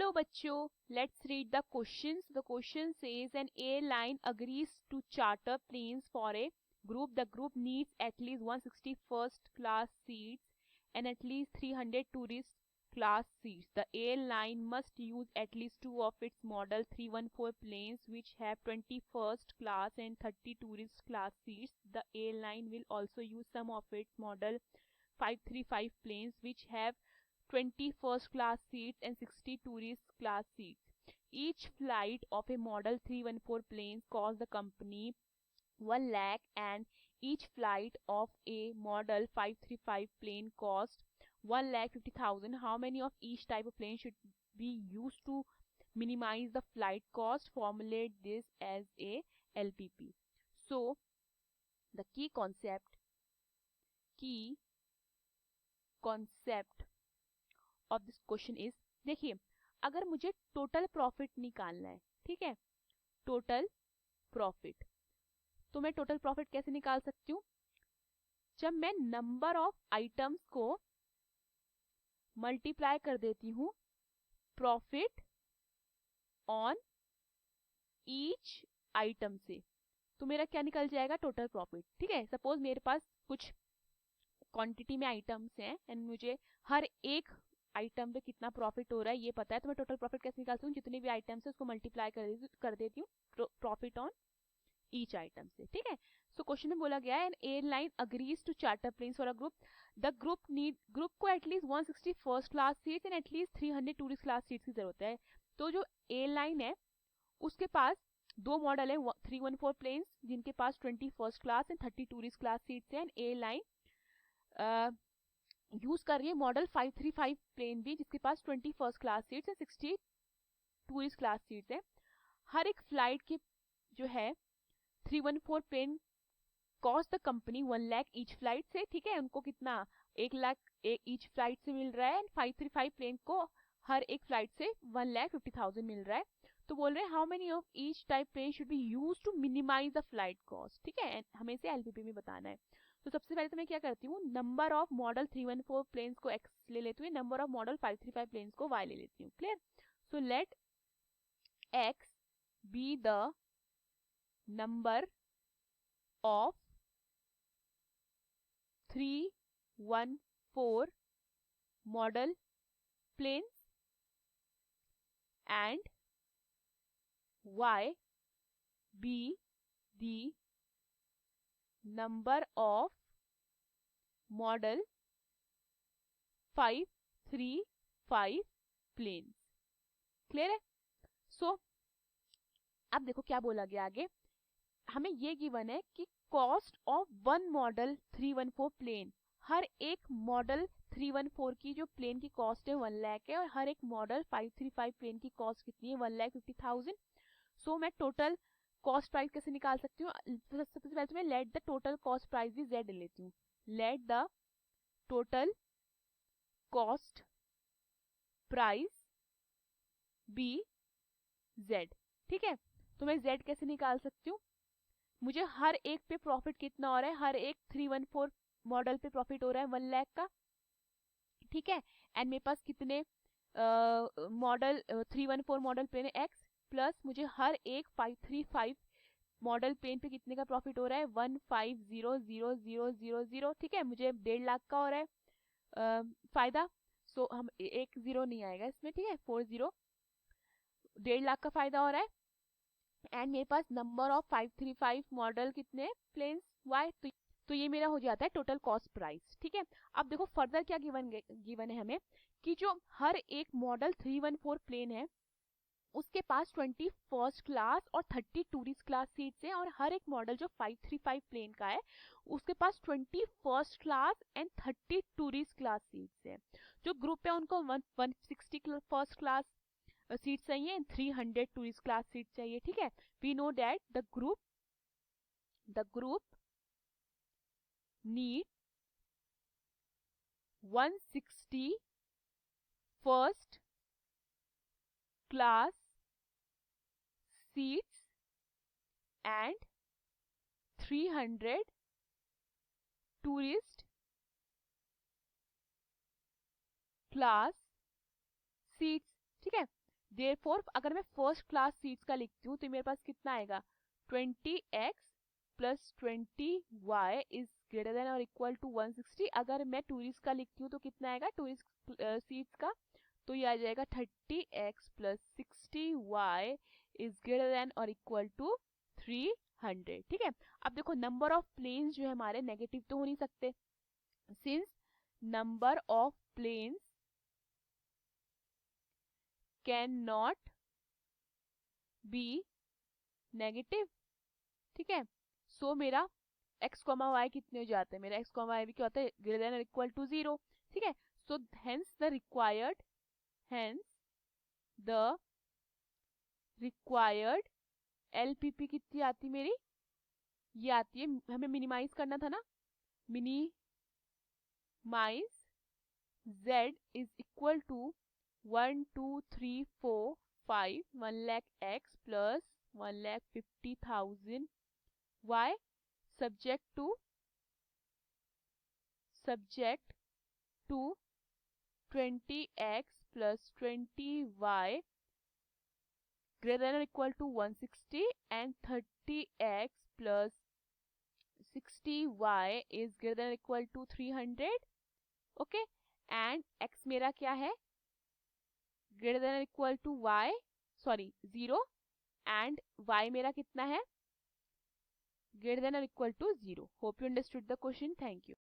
Hello बच्चों, let's read the questions. The question says an airline agrees to charter planes for a group. The group needs at least 160 first class seats and at least 300 tourist class seats. The airline must use at least 2 of its model 314 planes which have 20 first class and 30 tourist class seats. The airline will also use some of its model 535 planes which have 20 first class seats and 60 tourist class seats. Each flight of a model 314 planes costs the company 1 lakh and each flight of a model 535 plane costs 1,50,000. How many of each type of plane should be used to minimize the flight cost? Formulate this as a LPP. So the key concept of this question is, देखिए अगर मुझे total profit निकालना है, ठीक है, total profit, तो मैं total profit कैसे निकाल सकती हूँ? जब मैं नंबर ऑफ आइटम्स को मल्टीप्लाई कर देती हूँ प्रॉफिट ऑन ईच आइटम से, तो मेरा क्या निकल जाएगा? Total profit. ठीक है, सपोज मेरे पास कुछ क्वांटिटी में आइटम्स हैं एंड मुझे हर एक आइटम पे कितना प्रॉफिट हो रहा है ये पता है, तो मैं टोटल प्रॉफिट कैसे निकालती हूँ? जितने भी आइटम्स है उसको मल्टीप्लाई कर देती हूँ प्रॉफिट ऑन ईच आइटम से। ठीक है, सो क्वेश्चन में बोला गया है an airline agrees to charter planes for a group. The group को at least 160 first class seats and at least 300 tourist class seats की जरूरत है। तो जो एयरलाइन है उसके पास दो मॉडल है 314 प्लेन्स जिनके पास 20 first class and 30 tourist class seats है। एयरलाइन यूज कर रही है मॉडल 535 प्लेन भी जिसके पास 20 फर्स्ट क्लास सीट्स है, 60 टूरिस्ट क्लास सीट्स है। हर एक फ्लाइट की जो है 314 plane cost the company 1 lakh each flight से। ठीक है, उनको कितना 1 लाख ईच फ्लाइट से मिल रहा है एंड 535 प्लेन को हर एक फ्लाइट से 1,50,000 मिल रहा है। तो बोल रहे हैं how many of each type plane should be used to minimize the flight cost. ठीक है, हमें इसे एलपीपी में बताना है। तो सबसे पहले तो मैं क्या करती हूँ, नंबर ऑफ मॉडल 314 प्लेन्स को एक्स ले लेती हूँ, नंबर ऑफ मॉडल 535 प्लेन्स को वाई ले लेती हूँ। Clear? So let X be the number of 314 model planes and y be the number of model 535 planes। Clear है? सो अब देखो क्या बोला गया आगे, हमें ये गिवन है कि cost of one model 314 plane, हर एक मॉडल 314 की जो प्लेन की कॉस्ट है 1 लाख है और हर एक मॉडल 535 प्लेन की कॉस्ट कितनी है? 1,50,000। सो मैं टोटल कॉस्ट प्राइस कैसे निकाल सकती हूँ? सबसे पहले तो मैं let the total cost price भी z लेती हूँ। Let the total cost price be z। ठीक है, तो मैं z कैसे निकाल सकती हूँ? मुझे हर एक पे प्रॉफिट कितना हो रहा है? हर एक 314 मॉडल पे प्रॉफिट हो रहा है 1 लाख का। ठीक है, एंड मेरे पास कितने मॉडल 314 मॉडल प्लेन है x प्लस मुझे हर एक 535 मॉडल प्लेन पे कितने का प्रॉफिट हो रहा है? 150,000। ठीक है, मुझे 1.5 लाख का हो रहा है फायदा। सो हम एक जीरो नहीं आएगा इसमें। ठीक है, 40 1.5 लाख का फायदा हो रहा है एंड मेरे पास नंबर ऑफ 535 मॉडल कितने प्लेन्स y, तो ये मेरा हो जाता है टोटल कॉस्ट प्राइस। ठीक है, अब देखो फर्दर क्या गिवन है हमें कि जो हर एक मॉडल 314 प्लेन है उसके पास 20 फर्स्ट क्लास और 30 टूरिस्ट क्लास सीट्स हैं और हर एक मॉडल जो 535 प्लेन का है उसके पास 20 first class and 30 tourist class seats हैं। जो ग्रुप है उनको 160 फर्स्ट क्लास सीट चाहिए एंड 300 टूरिस्ट क्लास सीट चाहिए। ठीक है, we know that the group need 160 first class seats and 300 tourist class seats. ठीक है, देयरफॉर अगर मैं फर्स्ट क्लास सीट्स का लिखती हूँ तो मेरे पास कितना आएगा, 20x plus 20y is greater than और इक्वल टू 160। अगर मैं टूरिस्ट का लिखती हूँ तो कितना आएगा टूरिस्ट सीट्स का, तो ये आ जाएगा 30x plus 60y is greater than और इक्वल टू 300। ठीक है, अब देखो नंबर ऑफ प्लेन्स जो है हमारे नेगेटिव तो हो नहीं सकते, since number of planes can not be negative. ठीक है, सो मेरा x कॉमा वाई कितने हो जाते हैं, मेरा x कॉमा वाई भी क्या होता है, ग्रेटर देन और इक्वल टू 0। ठीक है, so hence the required LPP कितनी आती मेरी, ये आती है, हमें मिनिमाइज करना था ना, minimize z is equal to 1 2 3 4 5 1 lakh x plus 1,50,000 y subject to 20x plus 20y greater than or equal to 160 and 30x plus 60y is greater than or equal to 300. okay, and x मेरा क्या है, greater than or equal to y, sorry 0, and y मेरा कितना है, greater than or equal to 0. Hope you understood the question. Thank you.